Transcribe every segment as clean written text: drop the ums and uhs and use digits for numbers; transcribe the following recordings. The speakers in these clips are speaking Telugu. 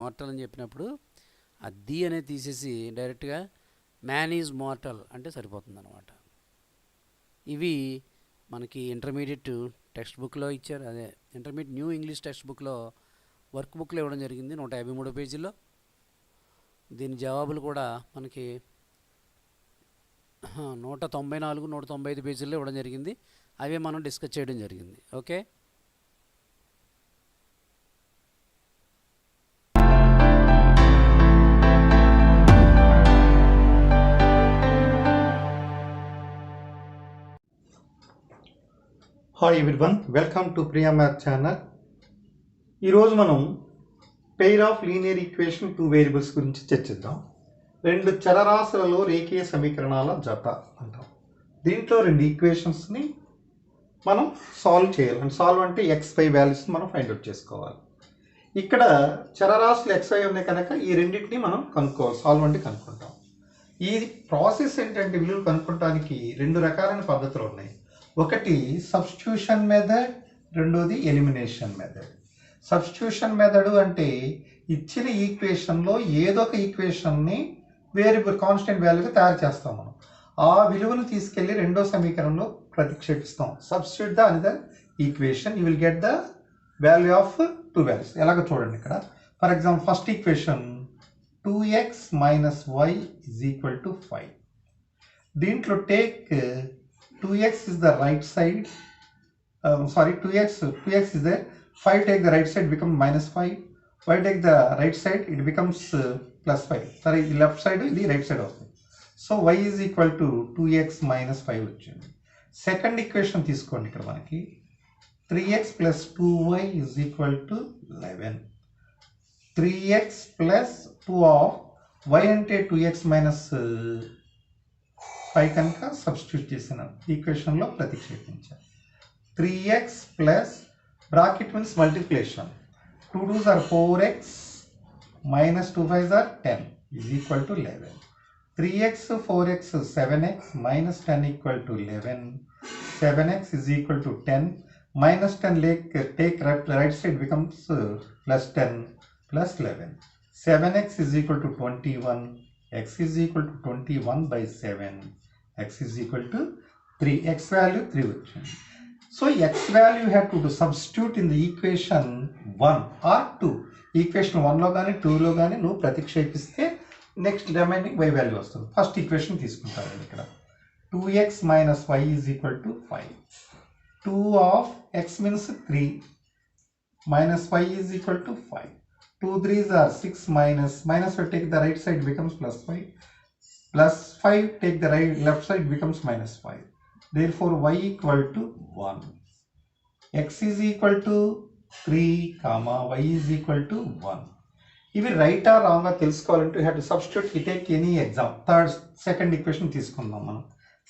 మార్టల్ అని చెప్పినప్పుడు ఆ ది అనేది తీసేసి డైరెక్ట్గా మ్యాన్ ఈజ్ మార్టల్ అంటే సరిపోతుంది అనమాట. ఇవి మనకి ఇంటర్మీడియట్ టెక్స్ట్ బుక్లో ఇచ్చారు, అదే ఇంటర్మీడియట్ న్యూ ఇంగ్లీష్ టెక్స్ట్ బుక్లో వర్క్ బుక్లో ఇవ్వడం జరిగింది 153 పేజీల్లో. దీని జవాబులు కూడా మనకి 194 195 పేజీల్లో ఇవ్వడం జరిగింది. అవే మనం డిస్కస్ చేయడం జరిగింది. Okay, hi everyone, welcome to Priya math channel. ఈరోజు మనం pair of linear equation two variables గురించి చర్చిద్దాం. రెండు చరరాశులలో రేఖీయ సమీకరణాల జత అంటాం. దీంట్లో రెండు ఈక్వేషన్స్ని మనం సాల్వ్ చేయాలి. అంటే సాల్వ్ అంటే XY వాల్యూస్ని మనం ఫైండ్ అవుట్ చేసుకోవాలి. ఇక్కడ చరరాశులు XY ఉన్నాయి కనుక ఈ రెండింటిని మనం కనుక్కోవాలి. సాల్వ్ అంటే కనుక్కుంటాం. ఈ ప్రాసెస్ ఏంటంటే విలువలు కనుక్కోవడానికి రెండు రకాలైన పద్ధతులు ఉన్నాయి. ఒకటి సబ్స్టిట్యూషన్ మెథడ్, రెండోది ఎలిమినేషన్ మెథడ్. సబ్స్టిట్యూషన్ మెథడ్ అంటే ఇచ్చిన ఈక్వేషన్లో ఏదో ఒక ఈక్వేషన్ని వేరియబుల్ కాన్స్టెంట్ వాల్యూగా తయారు చేస్తాం. మనం ఆ విలువను తీసుకెళ్ళి రెండో సమీకరణంలో ప్రతిక్షేపిస్తాం. Substitute the another equation, you will get the value of two values. ఎలాగో చూడండి ఇక్కడ. For example first equation 2x minus y is equal to 5. దీంట్లో take 2x is the right side, 2x is there, 5 take the right side become minus 5, y take the right side it becomes plus 5. Sorry, the left side the right side also. So y is equal to 2x minus 5 వచ్చింది. సెకండ్ ఈక్వేషన్ తీసుకోండి. ఇక్కడ మనకి 3x plus 2y is equal to 11. 3x plus 2 of y అంటే 2x minus 5 కనుక సబ్స్టిట్యూట్ చేసినాం, ఈక్వేషన్లో ప్రతిక్షేపించాం. 3x plus bracket means multiplication, 2 2s are 4x minus 2 5s are 10 is equal to 11. 3x 4x 7x minus 10 equal to 11. 7x is equal to 10 minus 10 take right side becomes plus 10 plus 11. 7x is equal to 21. X is equal to 21 by 7. X is equal to 3. X value 3 వచ్చింది. So X value you have to substitute in the equation 1 or 2. Equation 1లో కానీ 2లో కానీ నువ్వు ప్రతిక్షేపిస్తే నెక్స్ట్ రిమైనింగ్ y వాల్యూ వస్తుంది. ఫస్ట్ ఈక్వేషన్ తీసుకుంటారు. ఇక్కడ 2x minus y is equal to 5. 2 of x means 3 minus y is equal to 5. 2 3s are 6 minus 5 take the right side becomes plus 5. Plus 5 take the left side becomes minus 5. Therefore y equal to 1. X is equal to 3 comma y is equal to 1. ఇవి రైట్ ఆర్ రాంగ్ గా తెలుసుకోవాలంటే you have to substitute. You take any exam. Second equation తీసుకుందాం మనం.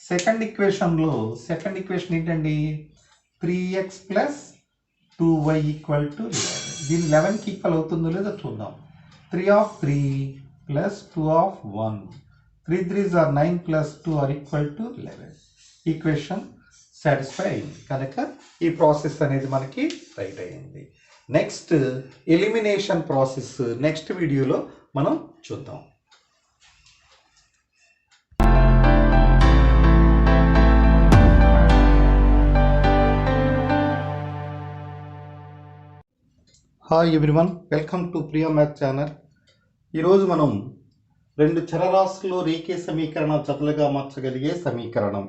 సెకండ్ ఈక్వేషన్ ఏంటండి? 3x plus 2y equal to 11. దీని 11కి ఈక్వల్ అవుతుందో లేదో చూద్దాం. 3 of 3 plus 2 of 1. 3 3s are 9 plus 2 are equal to 11. Equation satisfy అయింది కనుక ఈ ప్రాసెస్ అనేది మనకి రైట్ అయింది. నెక్స్ట్ ఎలిమినేషన్ ప్రాసెస్ నెక్స్ట్ వీడియోలో మనం చూద్దాం. Hi everyone, welcome to Priya math channel. ఈరోజు మనం రెండు చరరాశుల్లో రేఖీయ సమీకరణ జతలుగా మార్చగలిగే సమీకరణం,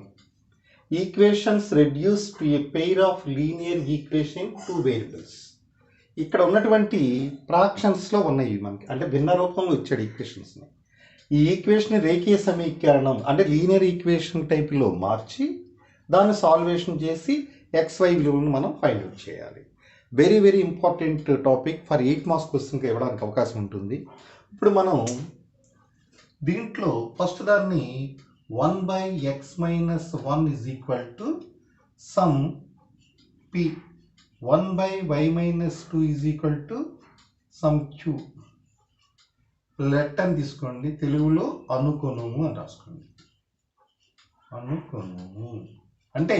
equations reduce to a pair of linear equation two variables. ఇక్కడ ఉన్నటువంటి ఫ్రాక్షన్స్లో ఉన్నాయి మనకి, అంటే భిన్న రూపంలో ఇచ్చాడు ఈక్వేషన్స్ని. ఈ ఈక్వేషన్ రేఖీయ సమీకరణం అంటే లీనియర్ ఈక్వేషన్ టైప్లో మార్చి దాన్ని సాల్వేషన్ చేసి XY విలువలను మనం ఫైండ్ అవుట్ చేయాలి. Very very important topic for 8 marks క్వశ్చన్కి ఇవ్వడానికి అవకాశం ఉంటుంది. ఇప్పుడు మనం దీంట్లో ఫస్ట్ దాన్ని 1/x minus 1 is equal to sum p. 1/y minus 2 is equal to sum q. Let అని తీసుకోండి, తెలుగులో అనుకొనుము అని రాసుకోండి. అనుకొనుము అంటే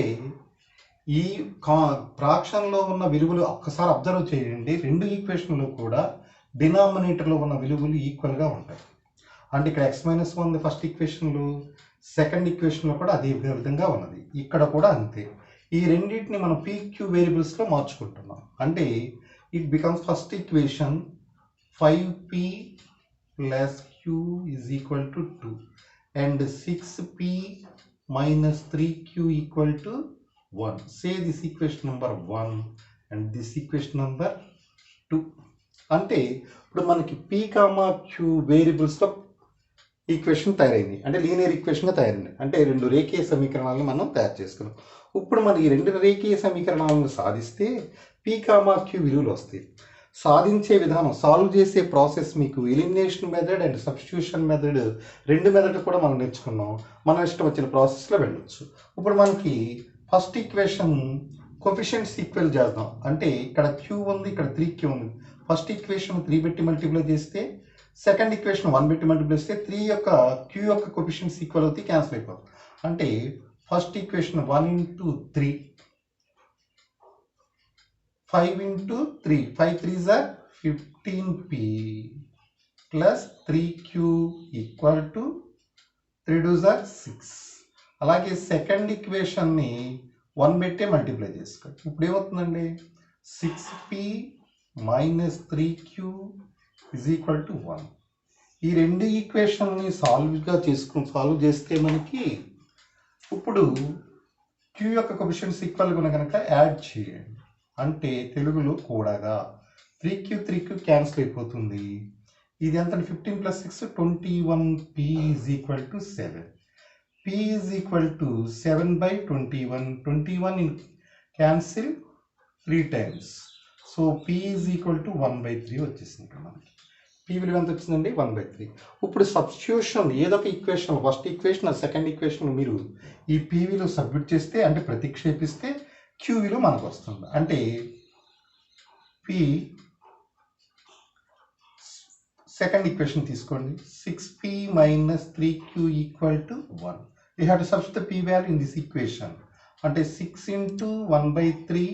ఈ ఫ్రాక్షన్లో ఉన్న విలువలు ఒక్కసారి అబ్జర్వ్ చేయండి. రెండు ఈక్వేషన్లో కూడా డినామినేటర్లో ఉన్న విలువలు ఈక్వల్గా ఉంటాయి. అంటే ఇక్కడ x-1 ఉంది ఫస్ట్ ఈక్వేషన్లో, సెకండ్ ఈక్వేషన్లో కూడా అదే విధంగా ఉన్నది, ఇక్కడ కూడా అంతే. ఈ రెండింటిని మనం PQ వేరియబుల్స్లో మార్చుకుంటున్నాం. అంటే it becomes first equation 5p plus q is equal to 2 and 6p minus 3q equal to 1. Say this equation number 1 and this equation number 2. అంటే ఇప్పుడు మనకి p, q వేరియబుల్స్లో ఈక్వేషన్ తయారైంది, అంటే లీనియర్ ఈక్వేషన్గా తయారైంది. అంటే రెండు రేఖీయ సమీకరణాలను మనం తయారు చేసుకున్నాం. ఇప్పుడు మనం ఈ రెండు రేఖీయ సమీకరణాలను సాధిస్తే p, q విలువలు వస్తాయి. సాధించే విధానం, సాల్వ్ చేసే ప్రాసెస్ మీకు elimination method and substitution method, రెండు మెథడ్ కూడా మనం నేర్చుకున్నాం. మన ఇష్టం వచ్చిన ప్రాసెస్లో వెళ్ళొచ్చు. ఇప్పుడు మనకి ఫస్ట్ ఈక్వేషన్ కోఎఫిషియెంట్స్ ఈక్వల్ చేద్దాం. అంటే ఇక్కడ q ఉంది, ఇక్కడ 3q ఉంది. ఫస్ట్ ఈక్వేషన్ 3 పెట్టి మల్టిప్లై చేస్తే, సెకండ్ ఈక్వేషన్ 1 పెట్టి మల్టిప్లై చేస్తే q యొక్క కోఎఫిషియెంట్స్ ఈక్వల్ అవుతాయి, క్యాన్సిల్ అయిపోతుంది. అంటే first equation 1 into 3, 5 into 3, 5 3s are 15p plus 3q equal to 3 2s are 6. అలాగే సెకండ్ ఈక్వేషన్ని 1 పెట్టి మల్టిప్లై చేసుకోండి. ఇప్పుడు ఏమవుతుందండి, 6p minus 3q is equal to 1. ఈ రెండు ఈక్వేషన్ని సాల్వ్ చేస్తే మనకి ఇప్పుడు q యొక్క కోఎఫిషియెంట్స్ ఈక్వల్గా ఉన్న కనుక యాడ్ చేయండి. అంటే తెలుగులో కూడగా 3q క్యాన్సిల్ అయిపోతుంది. ఇది ఎంత, 15 plus 6 21p is equal to 7. p is equal to 7 by 21. 21 in cancel 3 times. So p is equal to 1/3 వచ్చేసింది. ఇక్కడ మనకి p విలువ ఎంత వచ్చిందండి, 1/3. ఇప్పుడు సబ్స్టిట్యూషన్ ఏదో ఒక equation, first equation second equation మీరు ఈ p విలువ సబ్మిట్ చేస్తే, అంటే ప్రతిక్షేపిస్తే q విలువ మనకు వస్తుంది. అంటే p సెకండ్ ఈక్వేషన్ తీసుకోండి, 6p minus 3q equal to 1. You have to substitute the p value in this equation. అంటే 6 into 1/3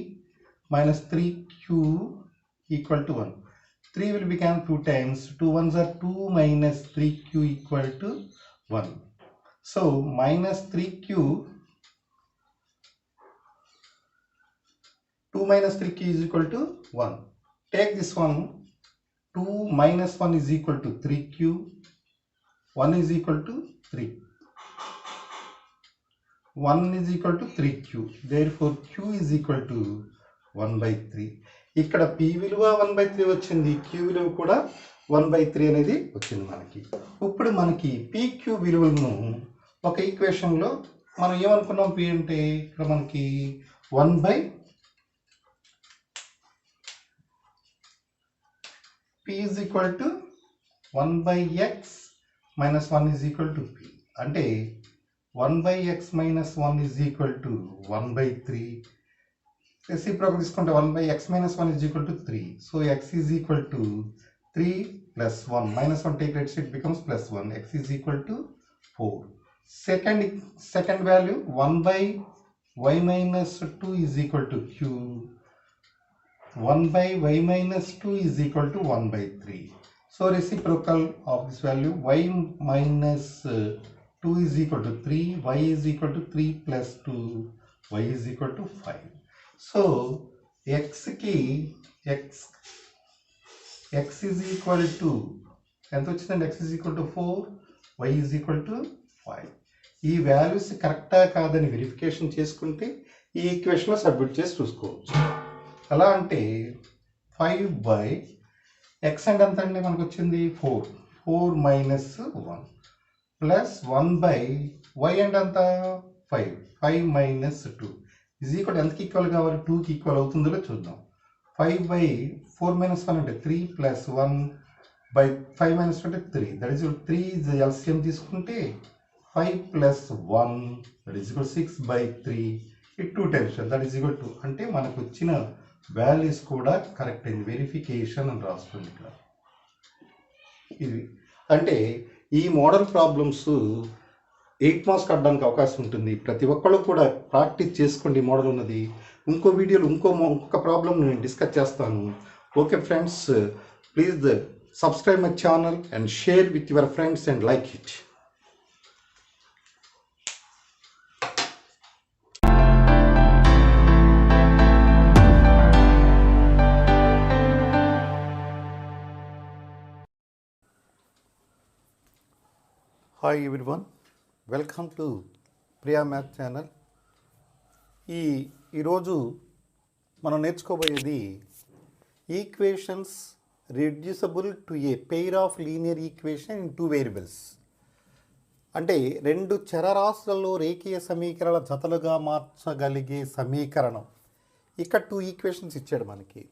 minus 3q equal to 1. 3 will become 2 times. 2 1s are 2 minus 3q equal to 1. So minus 3q, 2 minus 3q is equal to 1. Take this one, 2 minus 1 is equal to 3q, 1 is equal to 3. 1 is equal to 3q. Therefore q is equal to 1/3. ఇక్కడ p విలువ 1/3 వచ్చింది, q విలువ కూడా 1/3 అనేది వచ్చింది మనకి. ఇప్పుడు మనకి pq విలువలను ఒక ఈక్వేషన్లో మనం ఏమనుకున్నాం, p అంటే ఇక్కడ మనకి p is equal to 1/x minus 1 is equal to p. అంటే 1/x minus 1 is equal to 1/3. Reciprocal తీసుకుంటే 1/x minus 1 is equal to 3. So x is equal to 3 plus 1. Minus 1 take right side becomes plus 1. X is equal to 4. Second value 1/y minus 2 is equal to q. 1/y minus 2 is equal to 1/3. So reciprocal of this value, y minus 2 is equal to 3, y is equal to 3 plus 2, y is equal to 5. So x is equal to ఎంత వచ్చిందండి, x is equal to 4, y is equal to 5. ఈ వాల్యూస్ కరెక్టా కాదని వెరిఫికేషన్ చేసుకుంటే ఈ ఈక్వేషన్లో సబ్మిట్ చేసి చూసుకోవచ్చు. ఎలా అంటే 5/x అంటే ఎంత అండి, మనకు వచ్చింది 4 minus 1 ప్లస్ 1/y అంటే ఎంత 5 minus 2 is equal to ఎంతకి ఈక్వల్ కావాలి, 2కి ఈక్వల్ అవుతుందో చూద్దాం. 5/4 minus 1 అంటే 3 plus 1/5 minus 2 అంటే 3. దట్ ఈస్ 3 is LCM తీసుకుంటే 5 plus 1 that is equal to 6/3. it 2 times that is equal to, అంటే మనకు వచ్చిన వాల్యూస్ కూడా కరెక్ట్ అయింది, వెరిఫికేషన్ అని రాస్తుంది ఇక్కడ. ఇది అంటే ఈ మోడల్ ప్రాబ్లమ్స్ 8 మార్క్స్ కట్టడానికి అవకాశం ఉంటుంది. ప్రతి ఒక్కళ్ళు కూడా ప్రాక్టీస్ చేసుకోండి. మోడల్ ఉన్నది ఇంకో వీడియోలో ఇంకొక ప్రాబ్లం నేను డిస్కస్ చేస్తాను. Okay friends, Please subscribe my channel and share with your friends and like it. Hi everyone, welcome to Priya math channel. ఈరోజు మనం నేర్చుకోబోయేది equations reducible to a pair of linear equation in two variables. అంటే రెండు చరరాశులలో రేఖీయ సమీకరణల జతలుగా మార్చగలిగే సమీకరణం. ఇక్కడ టూ ఈక్వేషన్స్ ఇచ్చాడు మనకి.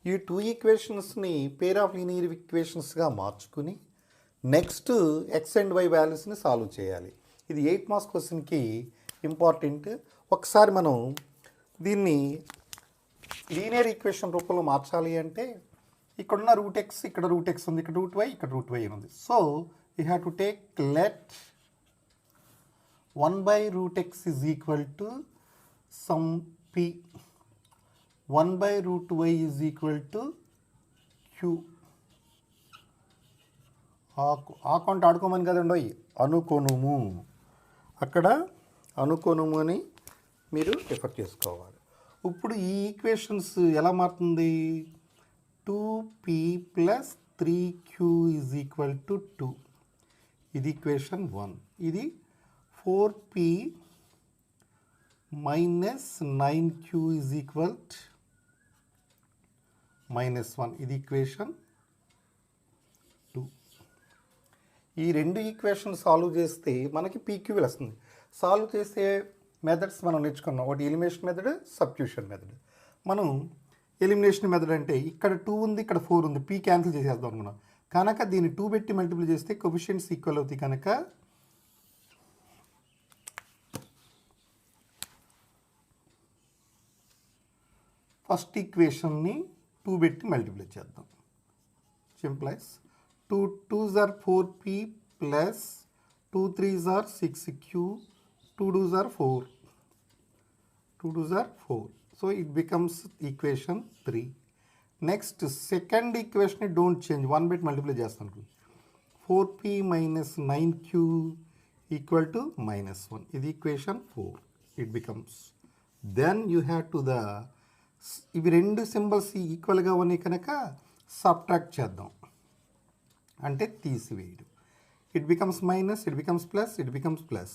ఈ టూ ఈక్వేషన్స్ని పెయిర్ ఆఫ్ లీనియర్ ఈక్వేషన్స్గా మార్చుకుని నెక్స్ట్ ఎక్స్ అండ్ వై వాల్యూస్ని సాల్వ్ చేయాలి. ఇది 8 మార్క్స్ క్వశ్చన్కి ఇంపార్టెంట్. ఒకసారి మనం దీన్ని లీనియర్ ఈక్వేషన్ రూపంలో మార్చాలి అంటే ఇక్కడున్న రూట్ ఎక్స్, ఇక్కడ రూట్ ఎక్స్ ఉంది, ఇక్కడ రూట్ వై, ఇక్కడ రూట్ వై ఉంది. So you have to take let 1/√x is equal to some p, 1/√y is equal to q. ఆకంట ఆడుకోమని కదండి, అనుకోనుము. అక్కడ అనుకోనుము అని మీరు రిఫర్ చేసుకోవాలి. ఇప్పుడు ఈ ఈక్వేషన్స్ ఎలా మారుతుంది? 2p + 3q is equal to 2. ఇది ఈక్వేషన్ 1. ఇది 4p - 9q is equal to -1. ఇది ఈక్వేషన్ 2. ఈ రెండు ఈక్వేషన్ సాల్వ్ చేస్తే మనకి పీక్యూ వస్తుంది. సాల్వ్ చేసే మెథడ్స్ మనం నేర్చుకున్నాం. ఒకటి ఎలిమినేషన్ మెథడ్, సబ్స్టిట్యూషన్ మెథడ్. మనం ఎలిమినేషన్ మెథడ్ అంటే ఇక్కడ 2 ఉంది, ఇక్కడ 4 ఉంది, పీ క్యాన్సిల్ చేసేద్దాం అనుకున్నాం. కనుక దీన్ని 2 పెట్టి మల్టిప్లై చేస్తే కోఎఫిషియెంట్స్ ఈక్వల్ అవుతాయి. కనుక ఫస్ట్ ఈక్వేషన్ని 2 పెట్టి మల్టిప్లై చేద్దాం. సింప్లైస్ 2 2s are 4p plus 2 3s are 6q, 2 2s are 4, 2 2s are 4. So it becomes equation 3. Next second equation don't change, 1 bit multiply చేస్తాను. 4p - 9q equal to -1. ఇది equation 4. It becomes, then you have to the ఇవి రెండు సింబల్స్ ఈక్వల్గా ఉన్నాయి కనుక సబ్ట్రాక్ట్ చేద్దాం, అంటే తీసివేయడం. It becomes minus, it becomes plus, it becomes plus.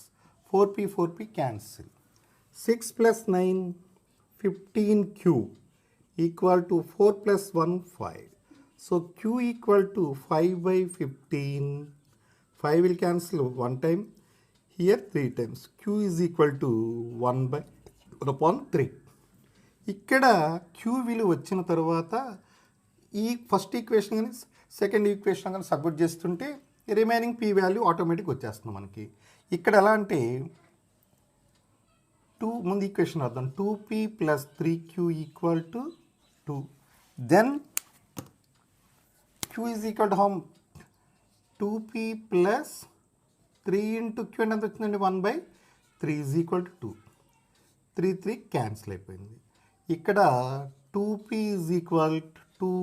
4p cancel. 6 + 9 15q equal to 4 + 1 5. So q equal to 5/15. 5 will cancel 1 time, here 3 times. q is equal to 1/3. ఇక్కడ q విలువ వచ్చిన తర్వాత ఈ ఫస్ట్ ఈక్వేషన్ కానీ సెకండ్ ఈక్వేషన్ కానీ సబ్మిట్ చేస్తుంటే రిమైనింగ్ పీ వాల్యూ ఆటోమేటిక్ వచ్చేస్తుంది మనకి. ఇక్కడ ఎలా అంటే 2 ముందు ఈక్వేషన్ వద్దాం. 2p + 3q equal to 2. Then q is equal to how? 2p + 3 × q అంటే ఎంత వచ్చిందండి? 1/3 ఈజ్ ఈక్వల్ టు 2. 3 3 క్యాన్సిల్ అయిపోయింది. ఇక్కడ 2p is equal to 2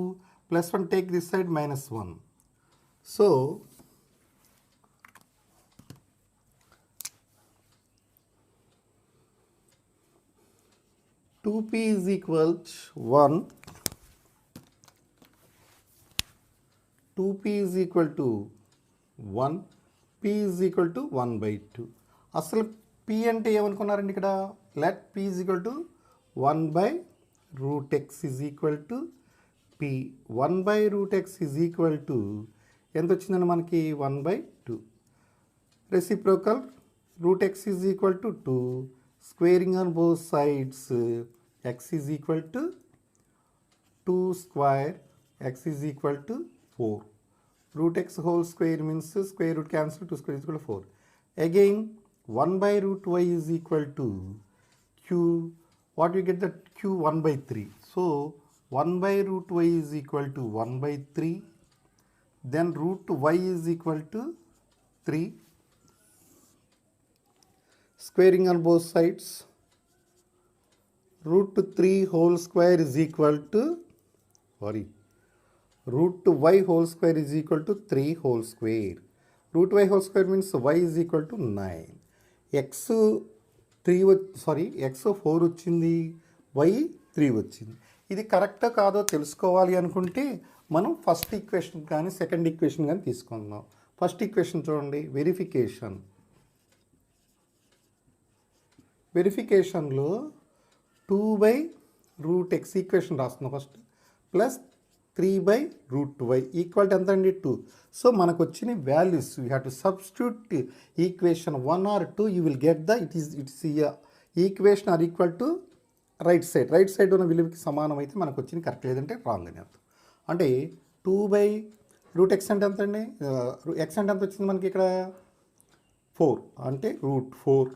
+ 1 take this side -1. So 2p is equal to 1. 2p is equal to 1. p is equal to 1/2. అసలు p అంటే ఏమనుకున్నారండి ఇక్కడ? let p is equal to 1/√x is equal to p. 1/√x is equal to ఎంత వచ్చిందండి మనకి? 1/2. Reciprocal √x is equal to 2. Squaring on both sides x is equal to 2 square, x is equal to 4. √x whole square means square root cancel, 2 square is equal to 4. Again 1/√y is equal to q. What we get? that q 1/3. So 1/√y is equal to 1/3. Then √y is equal to 3. Squaring on both sides, √3 whole square is equal to root y whole square is equal to 3 whole square. Root y whole square means y is equal to 9. x 4 వచ్చింది, y 3 వచ్చింది. ఇది కరెక్టా కాదో తెలుసుకోవాలి అనుకుంటే మనం ఫస్ట్ ఈక్వేషన్ కానీ సెకండ్ ఈక్వేషన్ కానీ తీసుకుందాం. ఫస్ట్ ఈక్వేషన్ చూడండి, వెరిఫికేషన్లో 2/√x ఈక్వేషన్ రాస్తున్నాం first, plus 3/√y equal to ఎంత అండి 2. సో మనకు వచ్చిన values you have to substitute equation 1 or 2, you will get the its equation are equal to right side ఉన్న విలువకి సమానం అయితే మనకు వచ్చింది కరెక్ట్, లేదంటే రాంగ్ అని అర్థం. అంటే 2/√x అంటే ఎంత అండి, x అంటే ఎంత వచ్చింది మనకి ఇక్కడ 4, అంటే √4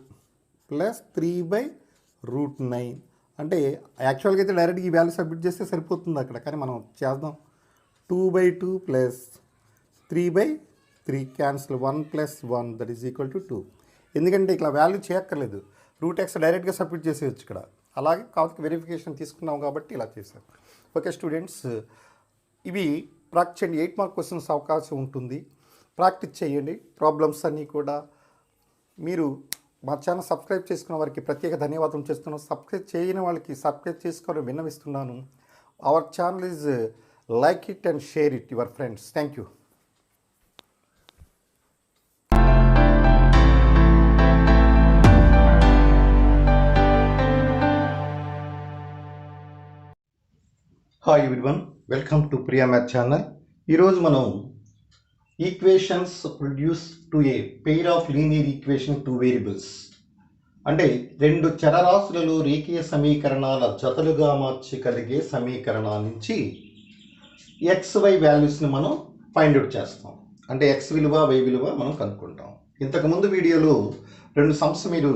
ప్లస్ 3/√9 అంటే యాక్చువల్గా అయితే డైరెక్ట్గా ఈ వాల్యూ సబ్మిట్ చేస్తే సరిపోతుంది అక్కడ, కానీ మనం చేద్దాం. 2/2 plus 3/3 cancel, 1 + 1 that is equal to 2. ఎందుకంటే ఇక్కడ వాల్యూ చేయక్కర్లేదు, √x డైరెక్ట్గా సబ్మిట్ చేసేయచ్చు ఇక్కడ. అలాగే కాబట్టి వెరిఫికేషన్ తీసుకున్నాం కాబట్టి ఇలా చేశాం. ఓకే స్టూడెంట్స్, ఇవి ప్రాక్టీస్ చేయండి. 8 మార్క్ క్వశ్చన్స్ అవకాశం ఉంటుంది, ప్రాక్టీస్ చేయండి. ప్రాబ్లమ్స్ అన్నీ కూడా మీరు మా ఛానల్ సబ్స్క్రైబ్ చేసుకున్న వారికి ప్రత్యేక ధన్యవాదం చేస్తున్నాను. సబ్స్క్రైబ్ చేయని వాళ్ళకి సబ్స్క్రైబ్ చేసుకోవాలని విన్నవిస్తున్నాను. Our channel is like it and share it your friends. Thank you. Hi everyone, welcome to Priya math channel. ఈరోజు మనం equations produce to a pair of linear equation 2 variables, అంటే 2 చరరాశులలో రేఖీయ సమీకరణాల జతలుగా మార్చగలిగే సమీకరణాల నుంచి XY వాల్యూస్ని మనం ఫైండ్ అవుట్ చేస్తాం. అంటే X విలువ Y విలువ మనం కనుక్కుంటాం. ఇంతకుముందు వీడియోలో 2 సమ్స్ మీరు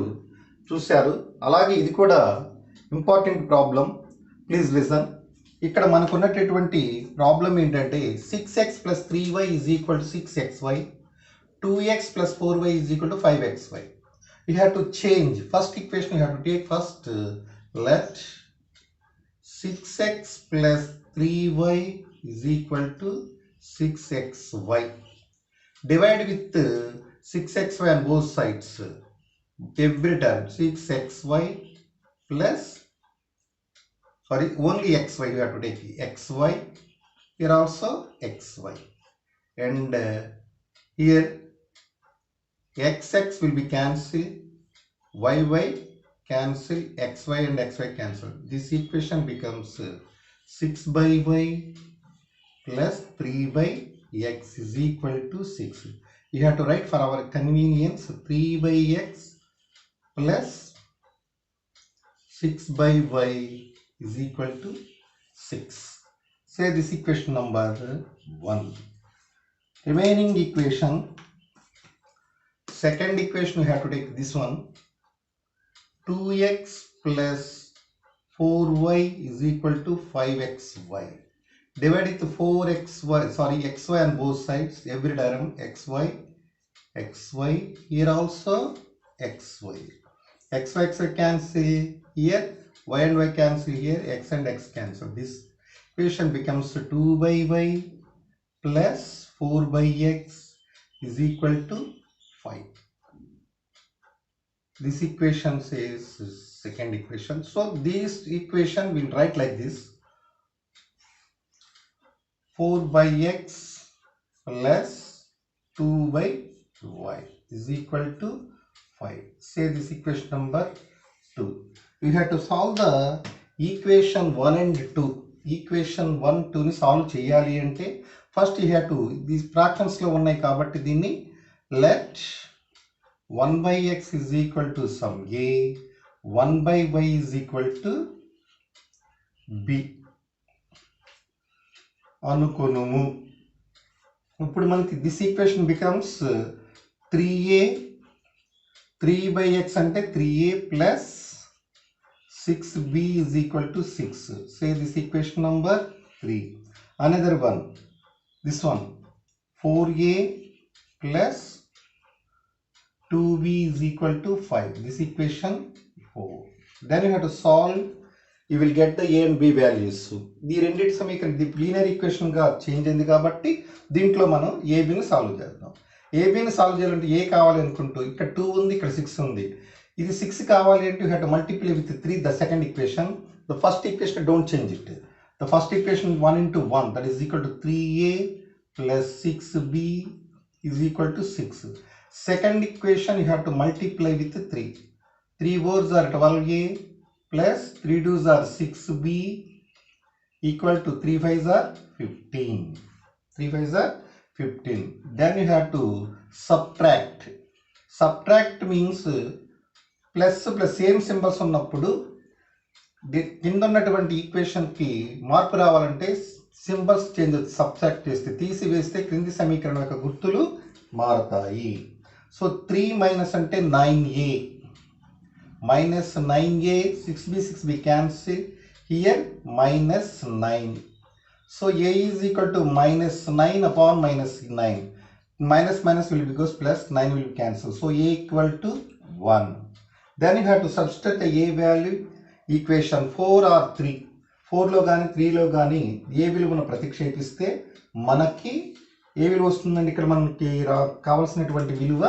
చూశారు, అలాగే ఇది కూడా ఇంపార్టెంట్ ప్రాబ్లం. Please listen. ఇక్కడ మనకు ఉన్నటువంటి ప్రాబ్లం ఏంటంటే 6x + 3y = 6xy, 2x + 4y = 5xy. You have to change first equation. You have to take first, let 6x + 3y = 6xy. Divide with 6xy on both sides. Every time 6xy plus only xy, you have to take xy, here also xy, and here xx will be cancelled, yy cancel, xy and xy cancel. This equation becomes 6/y plus 3/x = 6. You have to write for our convenience 3/x plus 6/y = 6. Say this equation number 1. Remaining equation, second equation, you have to take this one, 2x plus 4y = 5xy. Divide it to xy on both sides, every term xy, here also xy, xy cancel here, y and y cancel here, x and x cancel. This equation becomes 2/y plus 4/x = 5. This equation says second equation. So this equation we'll write like this: 4/x plus 2/y = 5. Say this equation number 2. We have to solve the equation 1 and 2. Equation 1, 2 ని సాల్వ్ చేయాలి అంటే first you have to, these ఫ్రాక్షన్స్లో ఉన్నాయి కాబట్టి దీన్ని let 1/x = some a, 1/y = b అనుకునుము. ఇప్పుడు మనకి this equation becomes 3a, 3/x అంటే 3a plus 6b = 6. Say this equation number 3. Another one, this one, 4a plus 2b = 5. This equation 4. Then you have to solve you will get the A and B values. ఈ రెండింటి సమీకరణ ఇది లీనియర్ ఈక్వేషన్గా చేంజ్ అయింది కాబట్టి దీంట్లో మనం ఏబిని సాల్వ్ చేద్దాం. ఏబిని సాల్వ్ చేయాలంటే ఏ కావాలి అనుకుంటూ ఇక్కడ 2 ఉంది, ఇక్కడ 6 ఉంది. ఇది 6 కావాలి అంటే you have to multiply with 3 the second equation. The first equation don't change it. The first equation 1 into 1 that is equal to 3a plus 6b is equal to 6. Second equation you have to multiply with 3. 3 4s are 12a plus 3 2s are 6b equal to 3 5s are 15. 3 5s are 15. Then you have to subtract. Subtract means plus plus same symbols ఉన్నప్పుడు కింద ఉన్నటువంటి ఈక్వేషన్కి మార్పు రావాలంటే సింబల్స్ చేంజ్ అవుతుంది. సబ్ట్రాక్ట్ చేస్తే, తీసివేస్తే క్రింది సమీకరణం యొక్క గుర్తులు మారతాయి. సో 3 మైనస్ అంటే 9a minus 9a 6b cancel here minus 9. So a is equal to minus 9 upon minus 9. Minus minus will be goes plus 9 will be cancel. So a equal to 1. Then you have to substitute the a value equation 4 or 3. 4లో కానీ 3లో కానీ ఏ విలువను ప్రతిక్షేపిస్తే మనకి ఏ విలువ వస్తుందండి? ఇక్కడ మనకి కావాల్సినటువంటి విలువ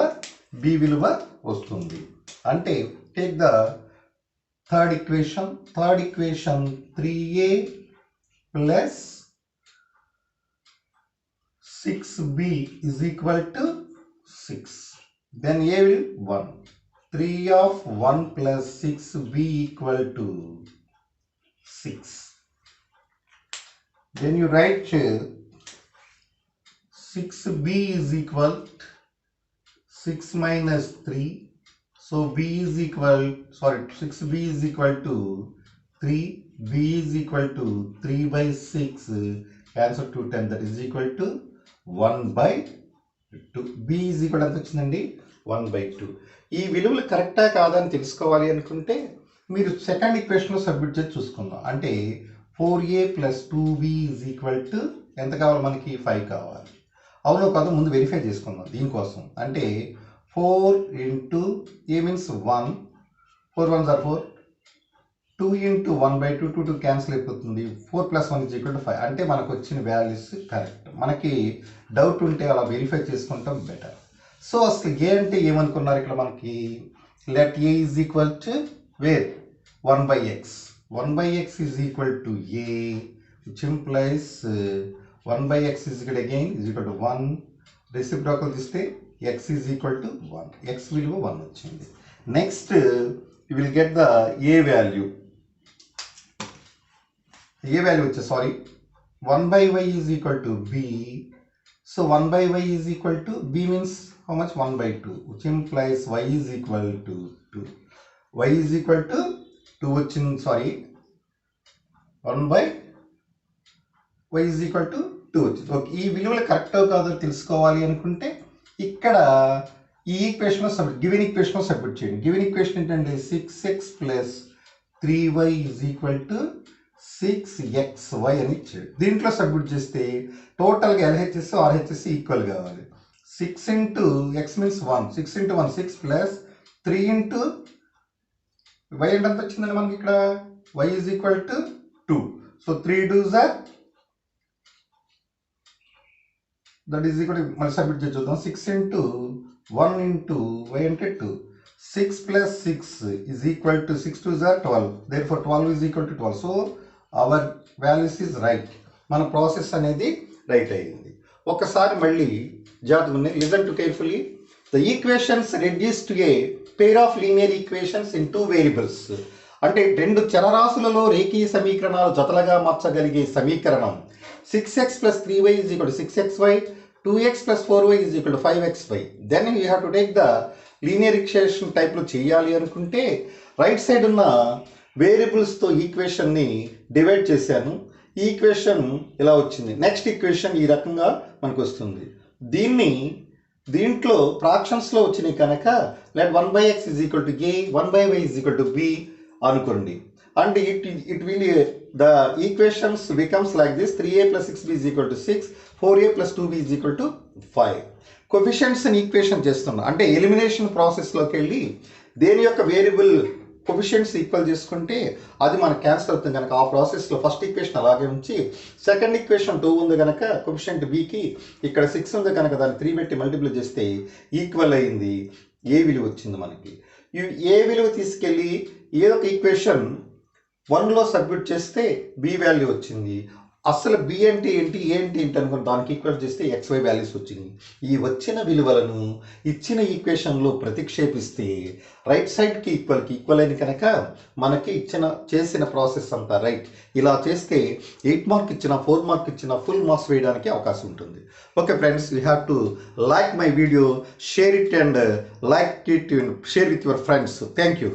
బి విలువ వస్తుంది. అంటే take the third equation. 3a plus 6b is equal to 6. Then a will 1. 3 of 1 plus 6b equal to 6. Then you write 6b is equal to 6 minus 3. So 6b is equal to 3. b is equal to 3 by 6. Cancel 2 10, that is equal to 1 by 2. b is equal to ఎంత వచ్చిందండి? 1 by 2. ఈ విలువలు కరెక్టా కాదని తెలుసుకోవాలి అనుకుంటే మీరు సెకండ్ ఈక్వేషన్లో సబ్మిట్ చేసి చూసుకుందాం. అంటే 4a plus 2b is equal to ఎంత కావాలి మనకి? 5 కావాలి. అవునో కాదు ముందు వెరిఫై చేసుకుందాం దీనికోసం. అంటే 4 into a means 1, 4 1s are 4, 2 into 1 by 2, 2 cancel అయిపోతుంది. 4 plus 1 is equal to 5. అంటే మనకు వచ్చిన వాల్యూస్ కరెక్ట్. మనకి డౌట్ ఉంటే అలా వెరిఫై చేసుకుంటాం బెటర్. సో అసలు ఏ అంటే ఏమనుకున్నారు ఇక్కడ మనకి? Let A is equal to where 1 by x. 1 by x is equal to a, which implies 1 by x is equal again is equal to 1. Reciprocal తీస్తే x is equal to 1. x విలువ 1 వచ్చింది. Next you will get the a value. a value వచ్చే 1 by y is equal to b. So 1 by y is equal to b means how much? 1 by 2, which implies y is equal to 2. y is equal to 2 వచ్చింది. 1 by y is equal to 2 వచ్చింది. ఓకే, ఈ విలువలు కరెక్టో కాదో తెలుసుకోవాలి అనుకుంటే ఇక్కడ ఈ ఈక్వేషన్ గివెన్ ఈక్వేషన్ సబ్మిట్ చేయండి. గివెన్ ఈక్వేషన్ ఏంటంటే 6x plus 3y is equal to 6xy అని ఇచ్చాడు. దీంట్లో సబ్మిట్ చేస్తే టోటల్గా LHS RHS ఈక్వల్ కావాలి. 6 into x means 1. 6 into 1 6 plus 3 into y ఎంత వచ్చిందండి మనకి ఇక్కడ? y is equal to 2. So 3 2s are, that is equal to మళ్ళీ సబ్మిట్ చేసి చూద్దాం. 6 into 1 into y అంటే 2. 6 plus 6 is equal to 6 2s are 12. Therefore 12 is equal to 12. So our values is right. మన ప్రాసెస్ అనేది రైట్ అయ్యింది. ఒకసారి మళ్ళీ జాగ్రత్తగా listen to carefully. The equations reduce to A pair of linear equations in 2 variables. అంటే 2 చరరాశులలో రేఖీయ సమీకరణాలు జతలుగా మార్చగలిగే సమీకరణం 6x plus 3y is equal to 6xy, 2x plus 4y is equal to 5xy. Then you have to take the linear equation టైప్లో చేయాలి అనుకుంటే రైట్ సైడ్ ఉన్న వేరియబుల్స్తో ఈక్వేషన్ని డివైడ్ చేశాను. ఈ ఈక్వేషన్ ఇలా వచ్చింది. నెక్స్ట్ ఈక్వేషన్ ఈ రకంగా మనకు వస్తుంది. దీంట్లో ఫ్రాక్షన్స్లో వచ్చినాయి కనుక let 1 by x is equal to a, 1 by y is equal to b అనుకోండి. And it will the equations becomes like this. 3a plus 6b is equal to 6, 4a plus 2b is equal to 5. కోఎఫిషియంట్స్ని equation చేస్తున్నాం. అంటే ఎలిమినేషన్ ప్రాసెస్లోకి వెళ్ళి దేని యొక్క వేరియబుల్ కొఫిషియంట్స్ ఈక్వల్ చేసుకుంటే అది మనకు క్యాన్సిల్ అవుతుంది కనుక ఆ ప్రాసెస్లో ఫస్ట్ ఈక్వేషన్ అలాగే ఉంచి సెకండ్ ఈక్వేషన్ 2 ఉంది కనుక కొఫిషియంట్ బికి ఇక్కడ 6 ఉంది కనుక దాన్ని 3 పెట్టి మల్టిప్లై చేస్తే ఈక్వల్ అయింది, ఏ విలువ వచ్చింది మనకి. ఈ ఏ విలువ తీసుకెళ్ళి ఏదో ఒక ఈక్వేషన్ 1లో సబ్మిట్ చేస్తే బి వాల్యూ వచ్చింది. అసలు బి అంటే ఏంటి ఏంటి అనుకుని దానికి ఈక్వల్ చేస్తే XY వాల్యూస్ వచ్చింది. ఈ వచ్చిన విలువలను ఇచ్చిన ఈక్వేషన్లో ప్రతిక్షేపిస్తే రైట్ సైడ్కి ఈక్వల్ అయింది కనుక మనకి చేసిన ప్రాసెస్ అంతా రైట్. ఇలా చేస్తే 8 మార్క్ ఇచ్చిన 4 మార్క్ ఇచ్చిన ఫుల్ మార్క్స్ వేయడానికి అవకాశం ఉంటుంది. Okay friends, you have to like my video, share it and like it, share with your friends. Thank you.